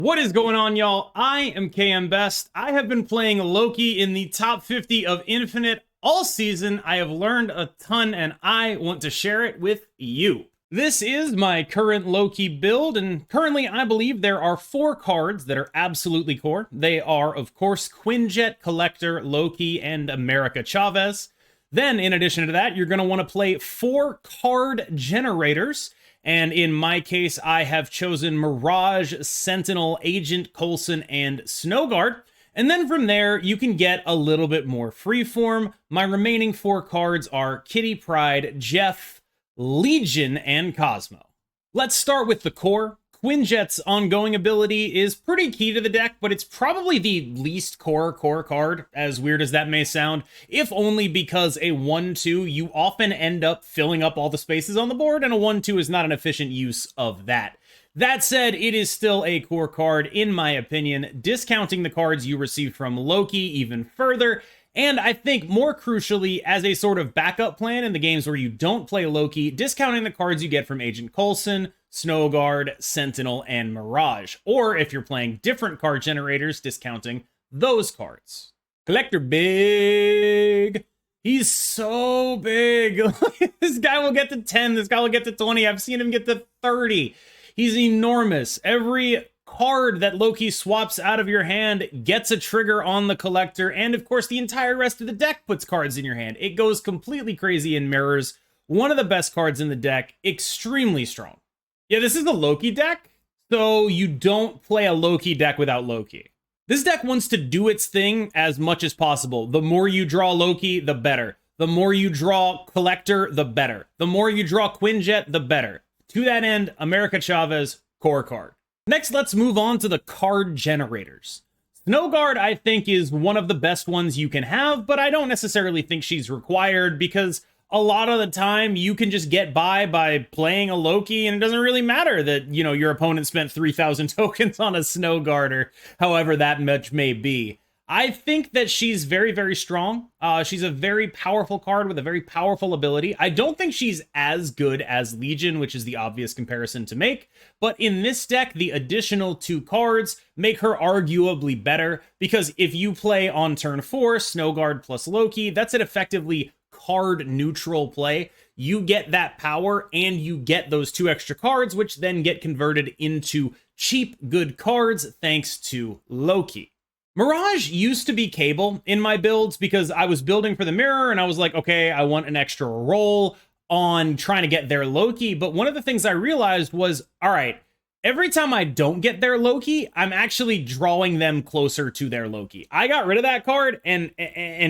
What is going on, y'all? I am KM Best. I have been playing Loki in the top 50 of Infinite all season. I have learned a ton and I want to share it with you. This is my current Loki build, and currently I believe there are 4 cards that are absolutely core. They are, of course, Quinjet, Collector, Loki, and America Chavez. Then, in addition to that, you're going to want to play 4 card generators. And in my case, I have chosen Mirage, Sentinel, Agent Coulson, and Snowguard. And then from there, you can get a little bit more freeform. My remaining 4 cards are Kitty Pryde, Jeff, Legion, and Cosmo. Let's start with the core. Quinjet's ongoing ability is pretty key to the deck, but it's probably the least core card, as weird as that may sound, if only because a 1-2, you often end up filling up all the spaces on the board, and a 1-2 is not an efficient use of that. That said, it is still a core card, in my opinion, discounting the cards you received from Loki even further. And I think more crucially, as a sort of backup plan in the games where you don't play Loki, discounting the cards you get from Agent Coulson, Snowguard, Sentinel, and Mirage. Or if you're playing different card generators, discounting those cards. Collector big. He's so big. This guy will get to 10. This guy will get to 20. I've seen him get to 30. He's enormous. Every card that Loki swaps out of your hand gets a trigger on the collector, and of course the entire rest of the deck puts cards in your hand. It goes completely crazy in mirrors. One of the best cards in the deck, extremely strong. Yeah, this is a Loki deck, so you don't play a Loki deck without Loki. This deck wants to do its thing as much as possible. The more you draw Loki, the better. The more you draw Collector, the better. The more you draw Quinjet, the better. To that end, America Chavez, core card. Next, let's move on to the card generators. Snowguard, I think, is one of the best ones you can have, but I don't necessarily think she's required because a lot of the time you can just get by playing a Loki, and it doesn't really matter that, you know, your opponent spent 3,000 tokens on a Snowguard or however that much may be. I think that she's very, very strong. She's a very powerful card with a very powerful ability. I don't think she's as good as Legion, which is the obvious comparison to make. But in this deck, the additional 2 cards make her arguably better, because if you play on turn 4, Snowguard plus Loki, that's an effectively card neutral play. You get that power and you get those 2 extra cards, which then get converted into cheap, good cards thanks to Loki. Mirage used to be Cable in my builds because I was building for the mirror and I was like, okay, I want an extra roll on trying to get their Loki. But one of the things I realized was, all right, every time I don't get their Loki, I'm actually drawing them closer to their Loki. I got rid of that card, and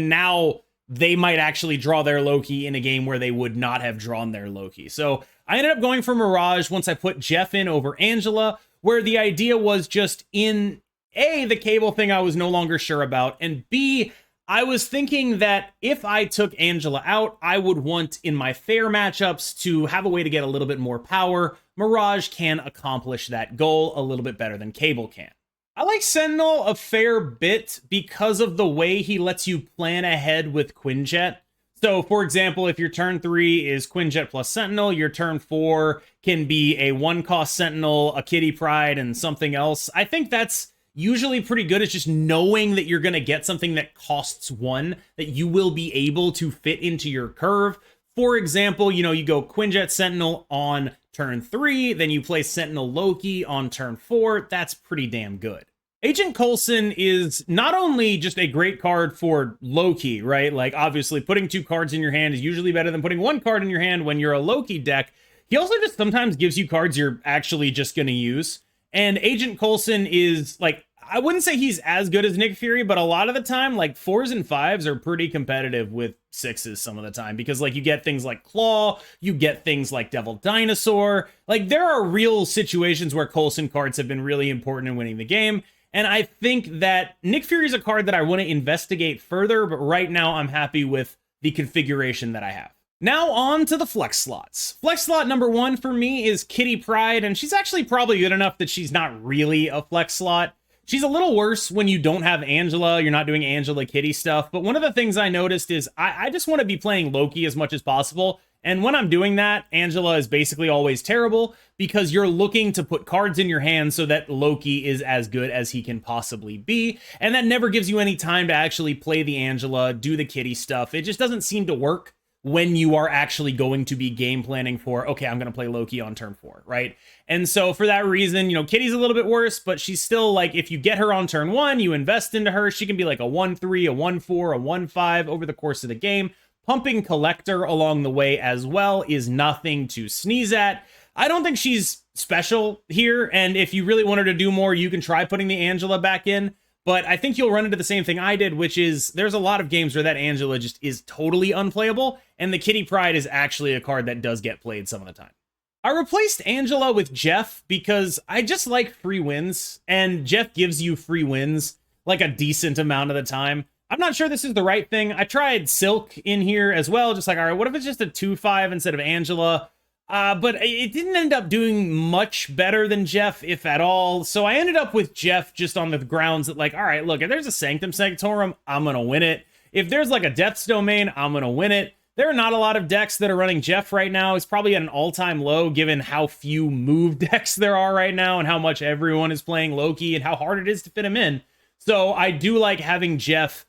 now they might actually draw their Loki in a game where they would not have drawn their Loki. So I ended up going for Mirage once I put Jeff in over Angela, where the idea was just in A, the Cable thing I was no longer sure about, and B, I was thinking that if I took Angela out, I would want in my fair matchups to have a way to get a little bit more power. Mirage can accomplish that goal a little bit better than Cable can. I like Sentinel a fair bit because of the way he lets you plan ahead with Quinjet. So, for example, if your turn 3 is Quinjet plus Sentinel, your turn 4 can be a 1-cost Sentinel, a Kitty Pryde, and something else. I think that's usually pretty good. It's just knowing that you're going to get something that costs 1 that you will be able to fit into your curve. For example, you know, you go Quinjet Sentinel on turn 3, then you play Sentinel Loki on turn 4. That's pretty damn good. Agent Coulson is not only just a great card for Loki, right? Like, obviously, putting 2 cards in your hand is usually better than putting 1 card in your hand when you're a Loki deck. He also just sometimes gives you cards you're actually just going to use. And Agent Coulson is, like, I wouldn't say he's as good as Nick Fury, but a lot of the time, like, 4s and 5s are pretty competitive with 6s some of the time. Because, like, you get things like Claw, you get things like Devil Dinosaur. Like, there are real situations where Coulson cards have been really important in winning the game. And I think that Nick Fury is a card that I want to investigate further, but right now I'm happy with the configuration that I have. Now on to the flex slots. Flex slot number 1 for me is Kitty Pryde, and she's actually probably good enough that she's not really a flex slot. She's a little worse when you don't have Angela, you're not doing Angela Kitty stuff, but one of the things I noticed is I just want to be playing Loki as much as possible, And when I'm doing that, Angela is basically always terrible because you're looking to put cards in your hand so that Loki is as good as he can possibly be. And that never gives you any time to actually play the Angela, do the kitty stuff. It just doesn't seem to work when you are actually going to be game planning for, okay, I'm going to play Loki on turn 4, right? And so for that reason, you know, Kitty's a little bit worse, but she's still like, if you get her on turn 1, you invest into her, she can be like a 1-3, a 1-4, a 1-5 over the course of the game. Pumping Collector along the way as well is nothing to sneeze at. I don't think she's special here, and if you really want her to do more, you can try putting the Angela back in. But I think you'll run into the same thing I did, which is there's a lot of games where that Angela just is totally unplayable, and the Kitty Pryde is actually a card that does get played some of the time. I replaced Angela with Jeff because I just like free wins, and Jeff gives you free wins like a decent amount of the time. I'm not sure this is the right thing. I tried Silk in here as well, just like, all right, what if it's just a 2-5 instead of Angela? But it didn't end up doing much better than Jeff, if at all. So I ended up with Jeff just on the grounds that, like, all right, look, if there's a Sanctum Sanctorum, I'm going to win it. If there's like a Death's Domain, I'm going to win it. There are not a lot of decks that are running Jeff right now. He's probably at an all-time low given how few move decks there are right now and how much everyone is playing Loki and how hard it is to fit him in. So I do like having Jeff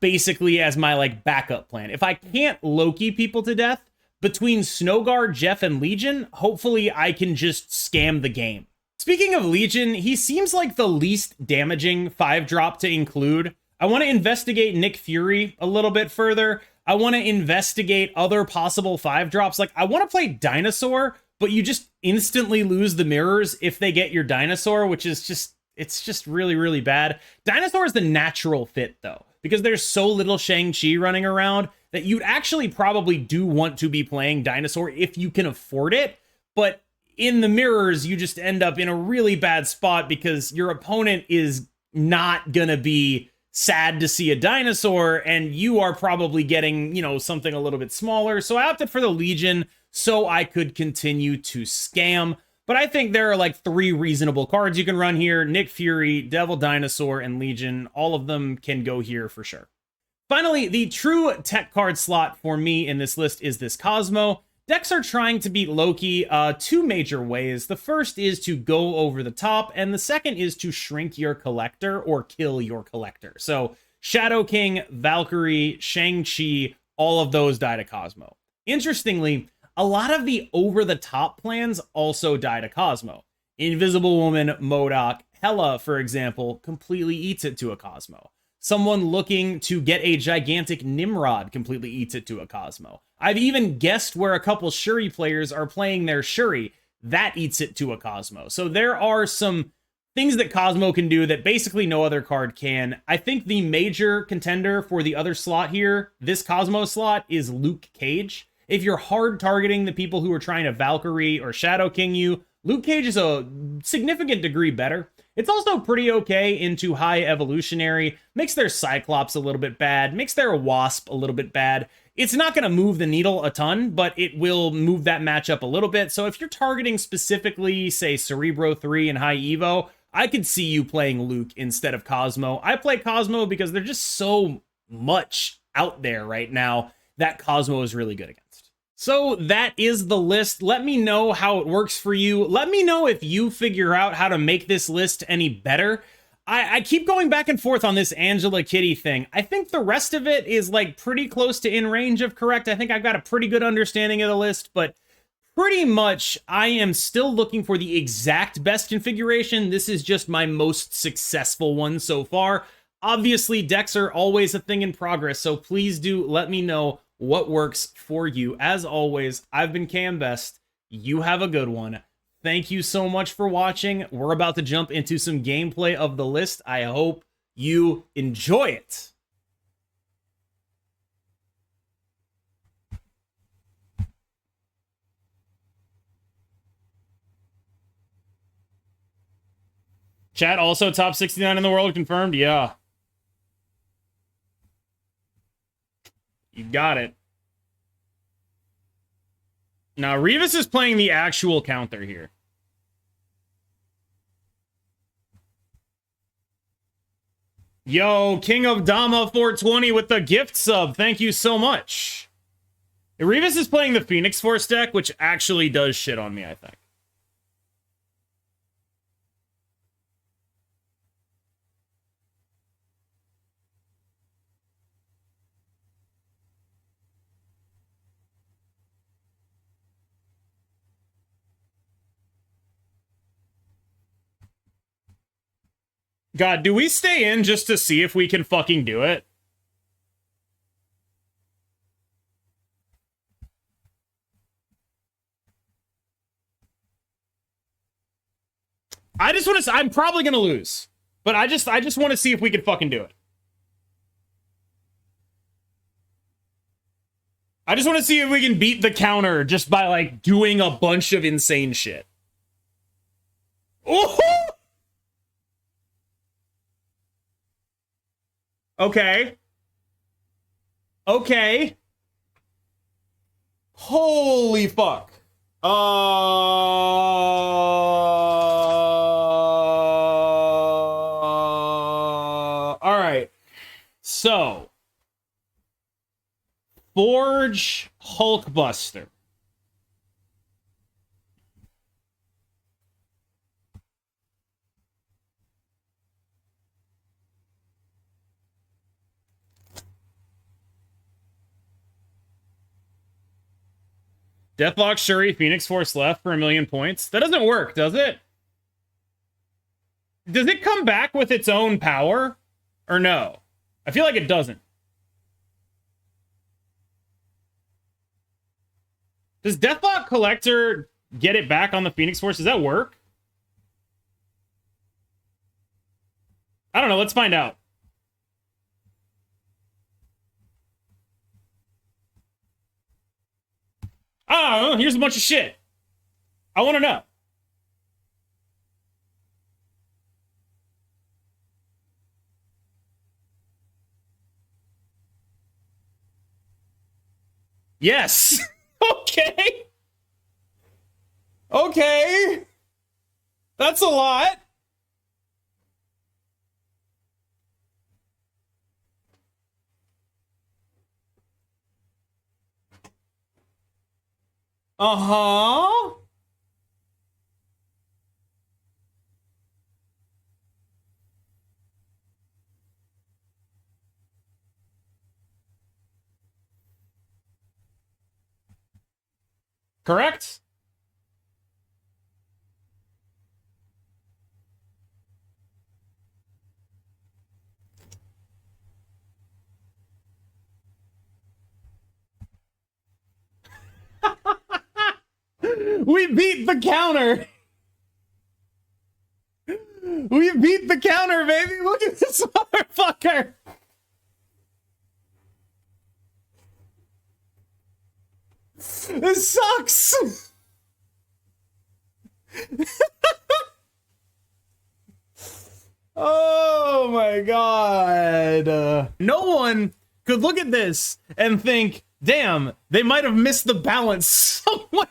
basically as my like backup plan. If I can't Loki people to death, between Snowguard, Jeff, and Legion, hopefully I can just scam the game. Speaking of Legion, he seems like the least damaging 5-drop to include. I want to investigate Nick Fury a little bit further. I want to investigate other possible 5-drops. Like, I want to play Dinosaur, but you just instantly lose the mirrors if they get your Dinosaur, which is just, it's just really, really bad. Dinosaur is the natural fit, though, because there's so little Shang-Chi running around that you'd actually probably do want to be playing Dinosaur if you can afford it. But in the mirrors, you just end up in a really bad spot because your opponent is not going to be sad to see a Dinosaur, and you are probably getting, you know, something a little bit smaller. So I opted for the Legion so I could continue to scam. But I think there are like 3 reasonable cards you can run here. Nick Fury, Devil Dinosaur, and Legion. All of them can go here for sure. Finally, the true tech card slot for me in this list is this Cosmo. Decks are trying to beat Loki 2 major ways. The first is to go over the top, and the second is to shrink your collector or kill your collector. So Shadow King, Valkyrie, Shang-Chi, all of those die to Cosmo. Interestingly, a lot of the over-the-top plans also die to Cosmo. Invisible Woman, MODOK, Hela, for example, completely eats it to a Cosmo. Someone looking to get a gigantic Nimrod completely eats it to a Cosmo. I've even guessed where a couple Shuri players are playing their Shuri. That eats it to a Cosmo. So there are some things that Cosmo can do that basically no other card can. I think the major contender for the other slot here, this Cosmo slot, is Luke Cage. If you're hard targeting the people who are trying to Valkyrie or Shadow King you, Luke Cage is a significant degree better. It's also pretty okay into high evolutionary, makes their Cyclops a little bit bad, makes their Wasp a little bit bad. It's not going to move the needle a ton, but it will move that matchup a little bit. So if you're targeting specifically, say, Cerebro 3 and High Evo, I could see you playing Luke instead of Cosmo. I play Cosmo because there's just so much out there right now that Cosmo is really good against. So that is the list. Let me know how it works for you. Let me know if you figure out how to make this list any better. I keep going back and forth on this Angela Kitty thing. I think the rest of it is like pretty close to in range of correct. I think I've got a pretty good understanding of the list, but pretty much I am still looking for the exact best configuration. This is just my most successful one so far. Obviously, decks are always a thing in progress, so please do let me know what works for you. As always, I've been Cam Best. You have a good one. Thank you so much for watching. We're about to jump into some gameplay of the list. I hope you enjoy it. Chat, also top 69 in the world confirmed? Yeah. You got it. Now, Revis is playing the actual counter here. Yo, King of Dama 420 with the gift sub. Thank you so much. Revis is playing the Phoenix Force deck, which actually does shit on me, I think. God, do we stay in just to see if we can fucking do it? I just want to. I'm probably gonna lose, but I just want to see if we can fucking do it. I just want to see if we can beat the counter just by like doing a bunch of insane shit. Ooh! Okay. Okay. Holy fuck. All right. So, Forge Hulkbuster. Deathlock Shuri, Phoenix Force left for 1,000,000 points. That doesn't work, does it? Does it come back with its own power? Or no? I feel like it doesn't. Does Deathlock Collector get it back on the Phoenix Force? Does that work? I don't know. Let's find out. Oh, here's a bunch of shit. I want to know. Yes. Okay. Okay. That's a lot. Uh-huh. Correct? We beat the counter. We beat the counter, baby. Look at this motherfucker. This sucks. Oh my god. No one could look at this and think, damn, they might have missed the balance.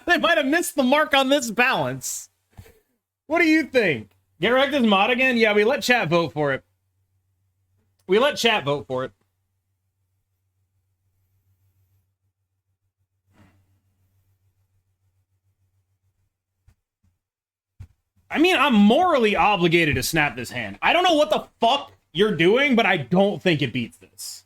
They might have missed the mark on this balance. What do you think? Get wrecked as mod again? Yeah, we let chat vote for it. We let chat vote for it. I mean, I'm morally obligated to snap this hand. I don't know what the fuck you're doing, but I don't think it beats this.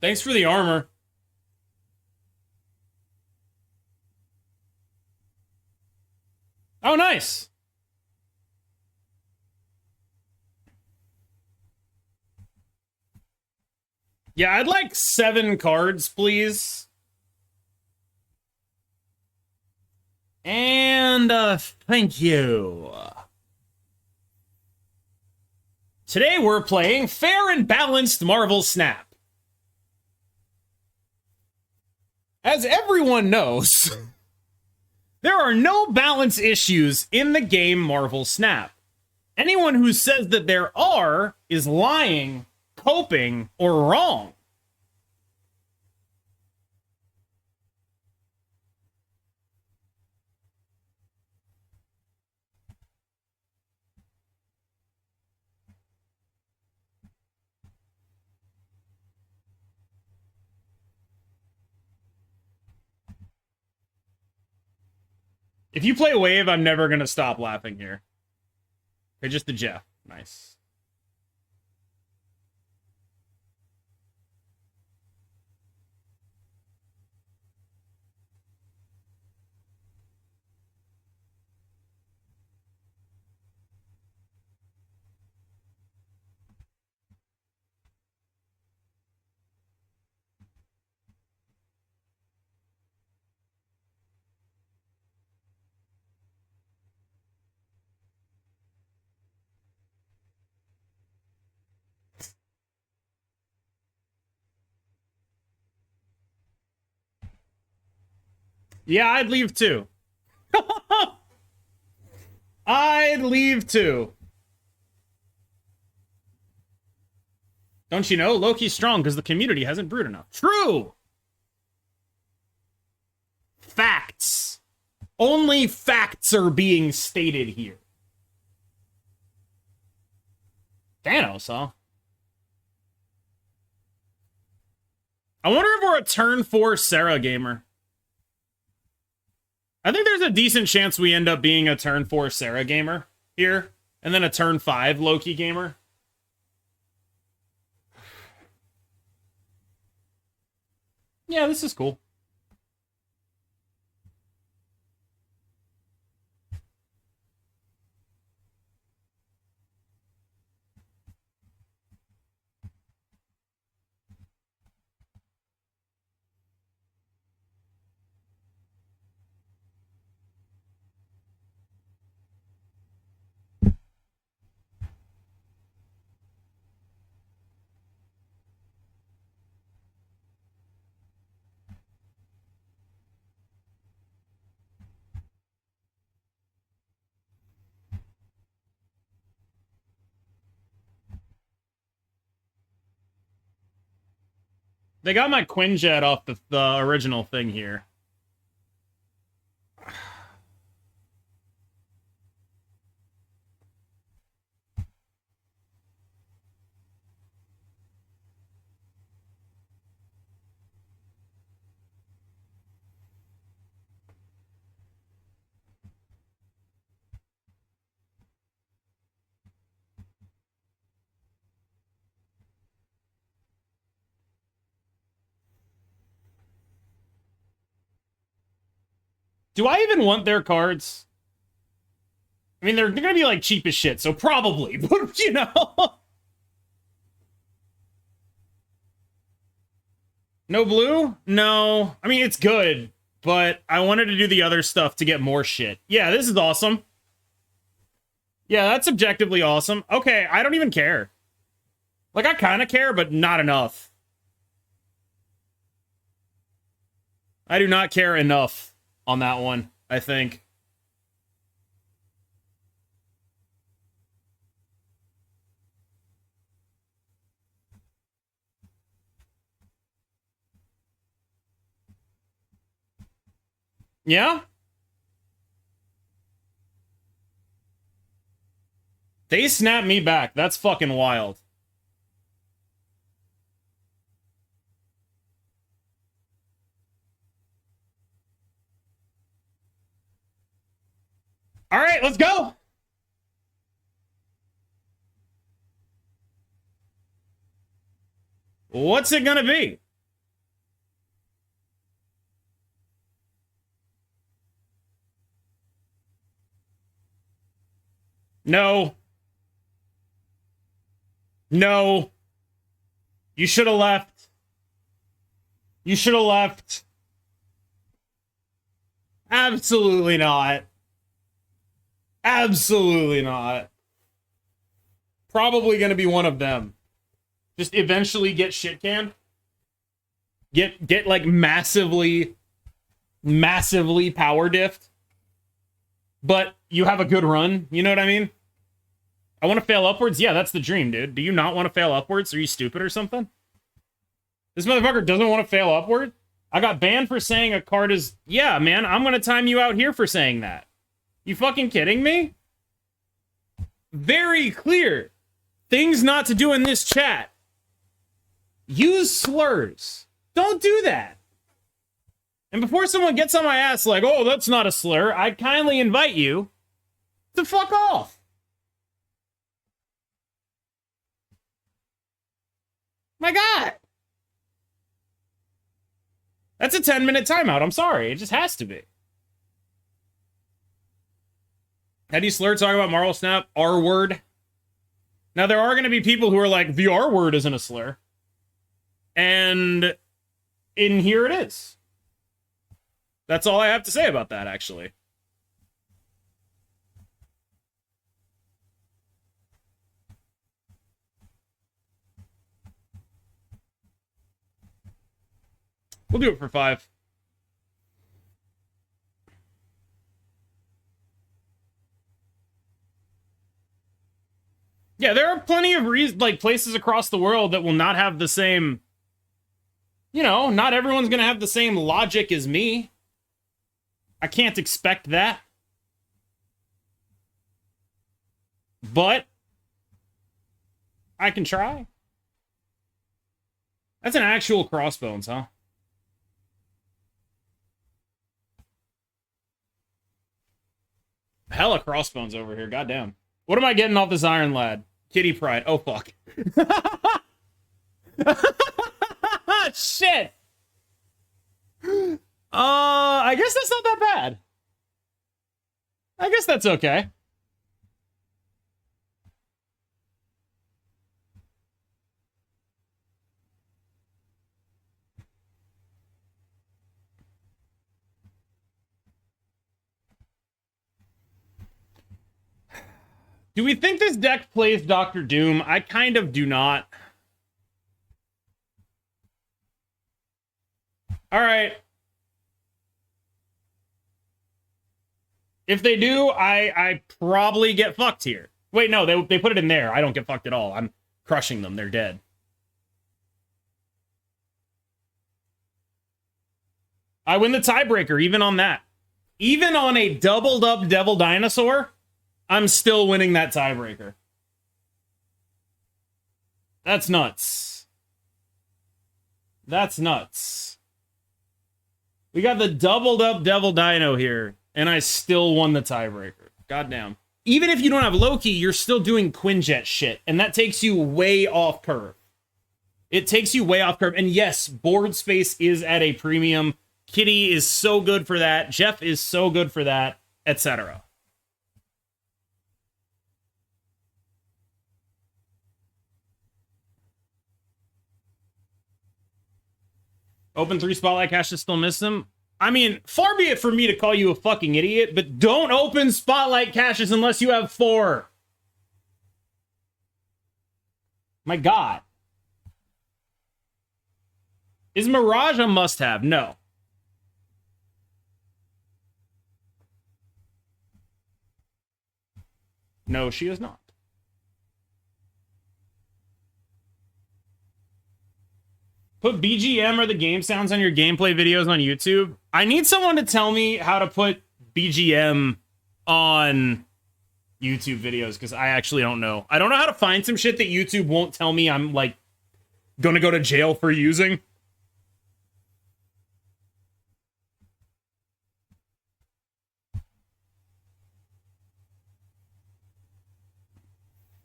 Thanks for the armor. Oh, nice. Yeah, I'd like 7 cards, please. And, thank you. Today we're playing Fair and Balanced Marvel Snap. As everyone knows, There are no balance issues in the game Marvel Snap. Anyone who says that there are is lying, coping, or wrong. If you play Wave, I'm never going to stop laughing here. Okay, just the Jeff. Nice. Yeah, I'd leave too. I'd leave too. Don't you know? Loki's strong because the community hasn't brewed enough. True! Facts. Only facts are being stated here. Thanos, huh? I wonder if we're a turn 4 Sarah gamer. I think there's a decent chance we end up being a turn 4 Sarah gamer here, and then a turn 5 Loki gamer. Yeah, this is cool. They got my Quinjet off the original thing here. Do I even want their cards? I mean, they're gonna be like cheap as shit, so probably, but you know. No blue? No. I mean, it's good, but I wanted to do the other stuff to get more shit. Yeah, this is awesome. Yeah, that's objectively awesome. Okay, I don't even care. Like, I kind of care, but not enough. I do not care enough on that one, I think. Yeah? They snapped me back. That's fucking wild. All right, let's go. What's it gonna be? No. No. You should have left. You should have left. Absolutely not. Absolutely not. Probably gonna be one of them. Just eventually get shit canned. Get like massively power diffed. but you have a good run. You know what I mean? I want to fail upwards? Yeah, that's the dream, dude. Do you not want to fail upwards? Are you stupid or something? This motherfucker doesn't want to fail upward? I got banned for saying a card is... Yeah, man, I'm going to time you out here for saying that. You fucking kidding me? Very clear. Things not to do in this chat. Use slurs. Don't do that. And before someone gets on my ass like, oh, that's not a slur, I kindly invite you to fuck off. My God. That's a 10-minute timeout. I'm sorry. It just has to be. How do you slur talk about Marvel Snap? R-word. Now, there are going to be people who are like, the R-word isn't a slur. And in here it is. That's all I have to say about that, actually. We'll do it for 5. Yeah, there are plenty of places across the world that will not have the same... You know, not everyone's going to have the same logic as me. I can't expect that. But I can try. That's an actual crossbones, huh? Hella crossbones over here, goddamn. What am I getting off this Iron Lad? Kitty Pride. Oh, fuck. Shit. I guess that's not that bad. I guess that's okay. Do we think this deck plays Doctor Doom? I kind of do not. All right. If they do, I probably get fucked here. Wait, no, they put it in there. I don't get fucked at all. I'm crushing them. They're dead. I win the tiebreaker, even on that. Even on a doubled up Devil Dinosaur, I'm still winning that tiebreaker. That's nuts. That's nuts. We got the doubled up Devil Dino here, and I still won the tiebreaker. Goddamn. Even if you don't have Loki, you're still doing Quinjet shit, and that takes you way off curve. It takes you way off curve. And yes, board space is at a premium. Kitty is so good for that. Jeff is so good for that, etc. Open 3 spotlight caches, still miss them. I mean, far be it for me to call you a fucking idiot, but don't open spotlight caches unless you have 4. My God. Is Mirage a must-have? No. No, she is not. Put BGM or the game sounds on your gameplay videos on YouTube. I need someone to tell me how to put BGM on YouTube videos, because I actually don't know. I don't know how to find some shit that YouTube won't tell me I'm, like, gonna go to jail for using.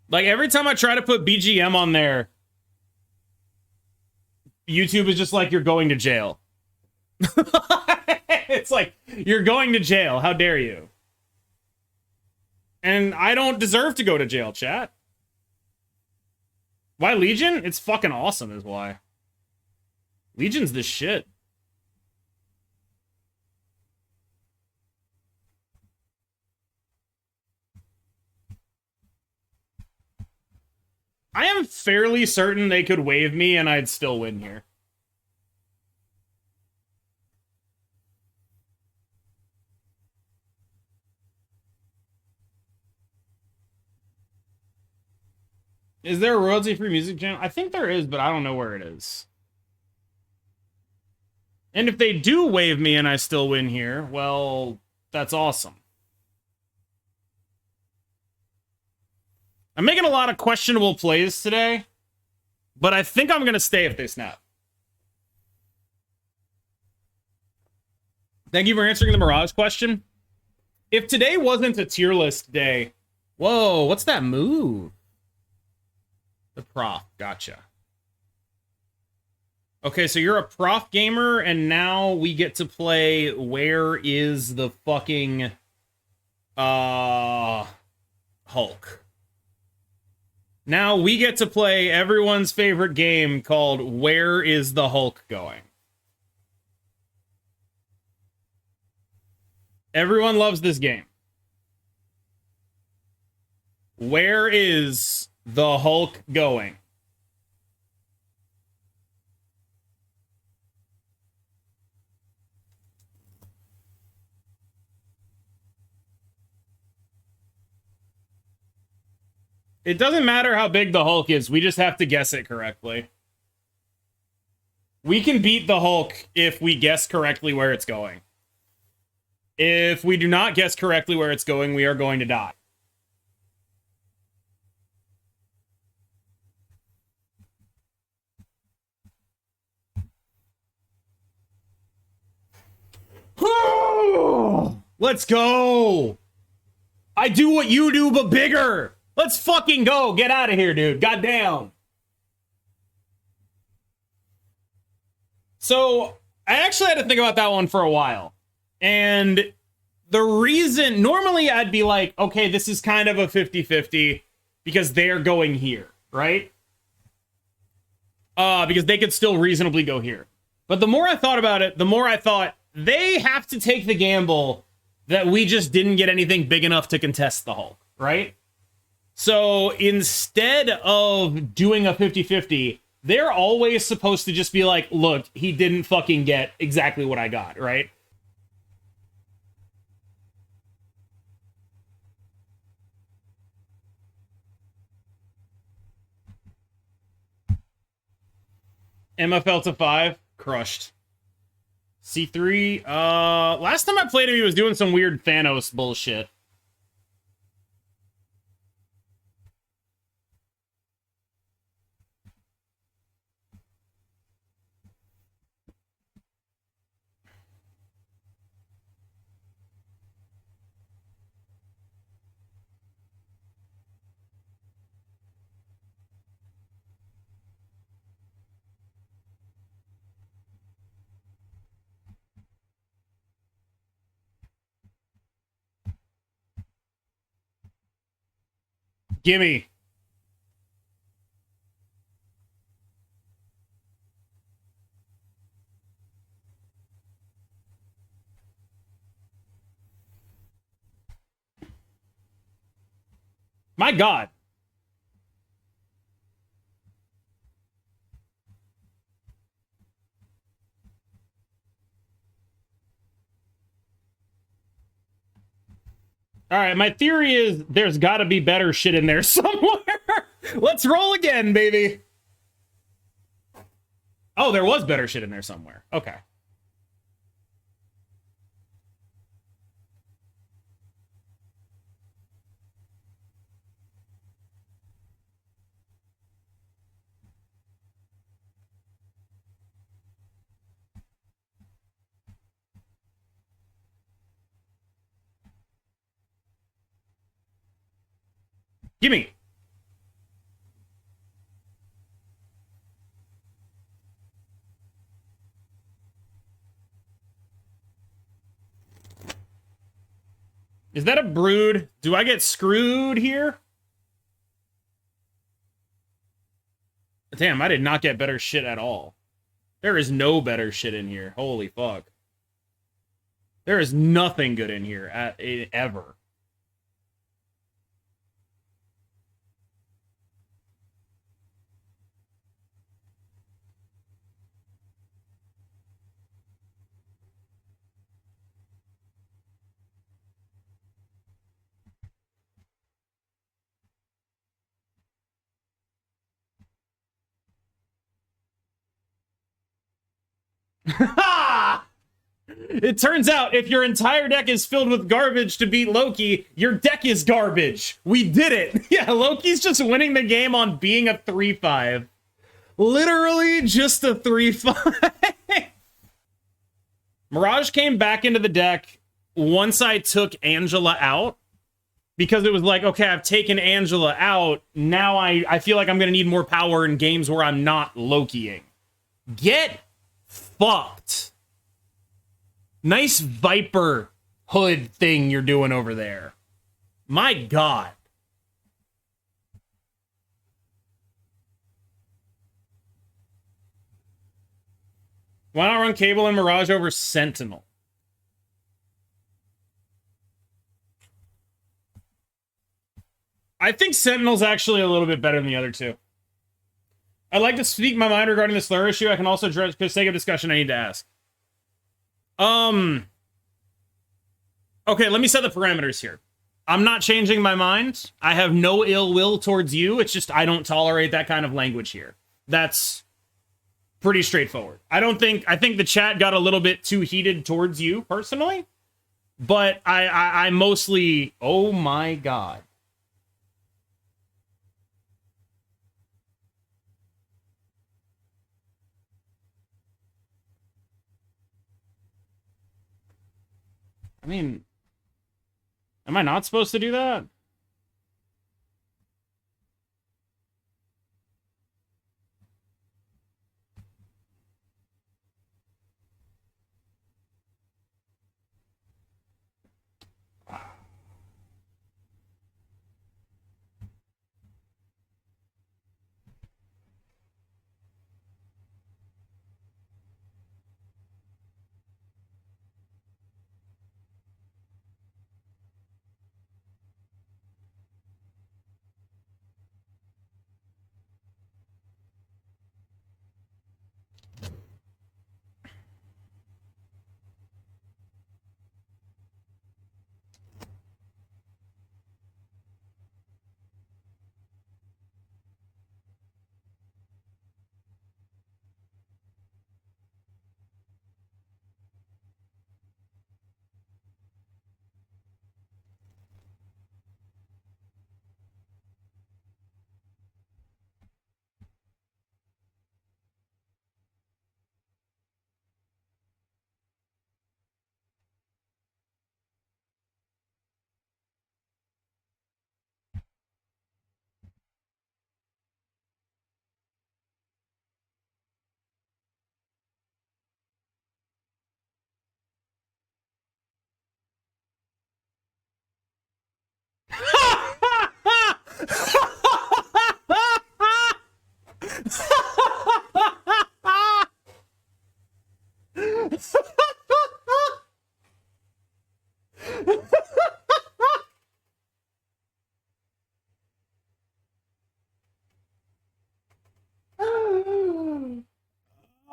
Like, every time I try to put BGM on there, YouTube is just like, you're going to jail. It's like, you're going to jail. How dare you? And I don't deserve to go to jail, chat. Why Legion? It's fucking awesome is why. Legion's the shit. I am fairly certain they could wave me and I'd still win here. Is there a royalty-free music channel? I think there is, but I don't know where it is. And if they do wave me and I still win here, well, that's awesome. I'm making a lot of questionable plays today, but I think I'm going to stay if they snap. Thank you for answering the Mirage question. If today wasn't a tier list day... Whoa, what's that move? The prof, gotcha. Okay, so you're a prof gamer, and now we get to play Where is the fucking... Hulk. Now we get to play everyone's favorite game called Where is the Hulk Going? Everyone loves this game. Where is the Hulk going? It doesn't matter how big the Hulk is, we just have to guess it correctly. We can beat the Hulk if we guess correctly where it's going. If we do not guess correctly where it's going, we are going to die. Let's go! I do what you do, but bigger! Let's fucking go! Get out of here, dude. Goddamn. So, I actually had to think about that one for a while. And the reason... Normally, I'd be like, okay, this is kind of a 50-50 because they're going here, right? Because they could still reasonably go here. But the more I thought about it, the more I thought, they have to take the gamble that we just didn't get anything big enough to contest the Hulk, right? So instead of doing a 50-50, they're always supposed to just be like, look, he didn't fucking get exactly what I got, right? MFL to 5, crushed. C3, last time I played him, he was doing some weird Thanos bullshit. Gimme. My God. All right, my theory is there's got to be better shit in there somewhere. Let's roll again, baby. Oh, there was better shit in there somewhere. Okay. Gimme. Is that a brood? Do I get screwed here? Damn, I did not get better shit at all. There is no better shit in here. Holy fuck. There is nothing good in here ever. It turns out if your entire deck is filled with garbage to beat Loki, your deck is garbage. We did it. Yeah, Loki's just winning the game on being a 3/5. Literally just a 3/5. Mirage came back into the deck once I took Angela out. Because it was like, okay, I've taken Angela out. Now I feel like I'm going to need more power in games where I'm not Lokiing. Get fucked. Nice Viper hood thing you're doing over there. My God. Why not run Cable and Mirage over Sentinel? I think Sentinel's actually a little bit better than the other two. I'd like to speak my mind regarding this Slur issue. I can also address, for the sake of discussion, I need to ask. Okay, let me set the parameters here. I'm not changing my mind. I have no ill will towards you. It's just I don't tolerate that kind of language here. That's pretty straightforward. I think the chat got a little bit too heated towards you, personally. But I mostly... Oh my God. I mean, am I not supposed to do that?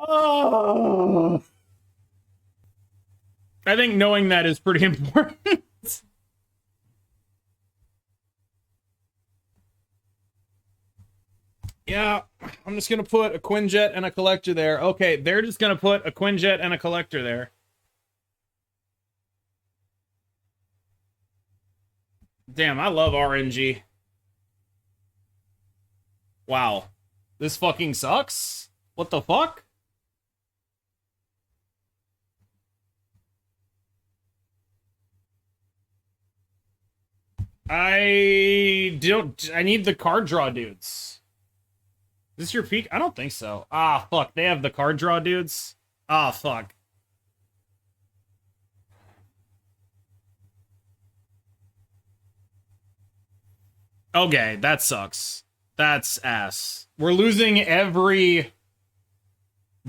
Oh. I think knowing that is pretty important. Yeah, I'm just going to put a Quinjet and a Collector there. Okay, they're just going to put a Quinjet and a Collector there. Damn, I love RNG. Wow. This fucking sucks? What the fuck? I need the card draw dudes. Is this your peak? I don't think so. Ah, fuck. They have the card draw dudes? Ah, fuck. Okay, that sucks. That's ass. We're losing every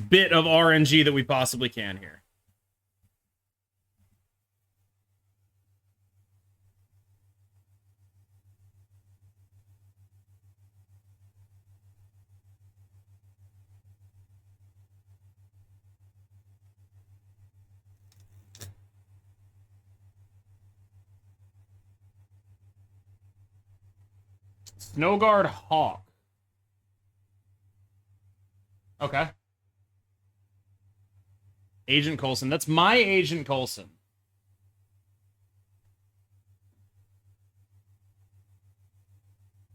bit of RNG that we possibly can here. Snowguard Hawk. Okay. Agent Coulson. That's my Agent Coulson.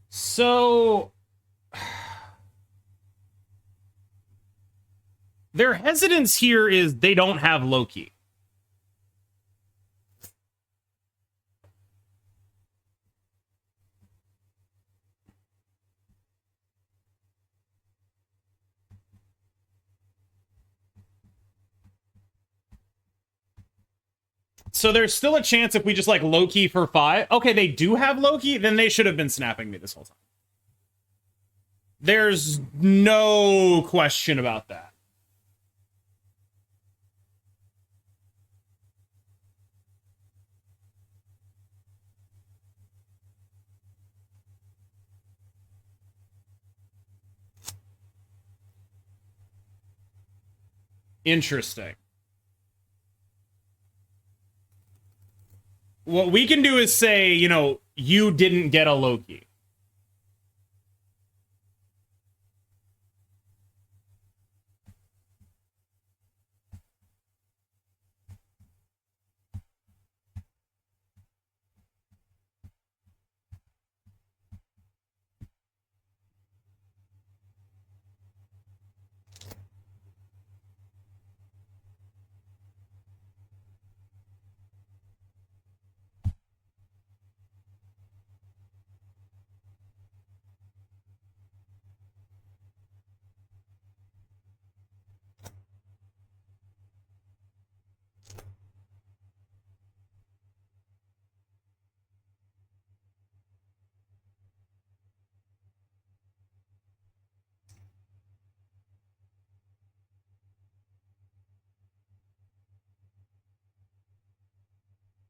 So their hesitance here is they don't have Loki. So there's still a chance if we just like Loki for 5. Okay, they do have Loki, then they should have been snapping me this whole time. There's no question about that. Interesting. What we can do is say, you know, you didn't get a Loki.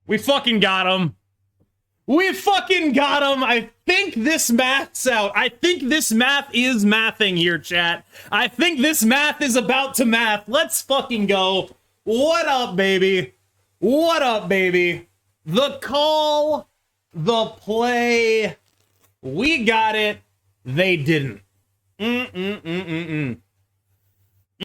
We fucking got him. We fucking got him. I think this math's out. I think this math is mathing here, chat. I think this math is about to math. Let's fucking go. What up, baby? What up, baby? The call, the play. We got it. They didn't.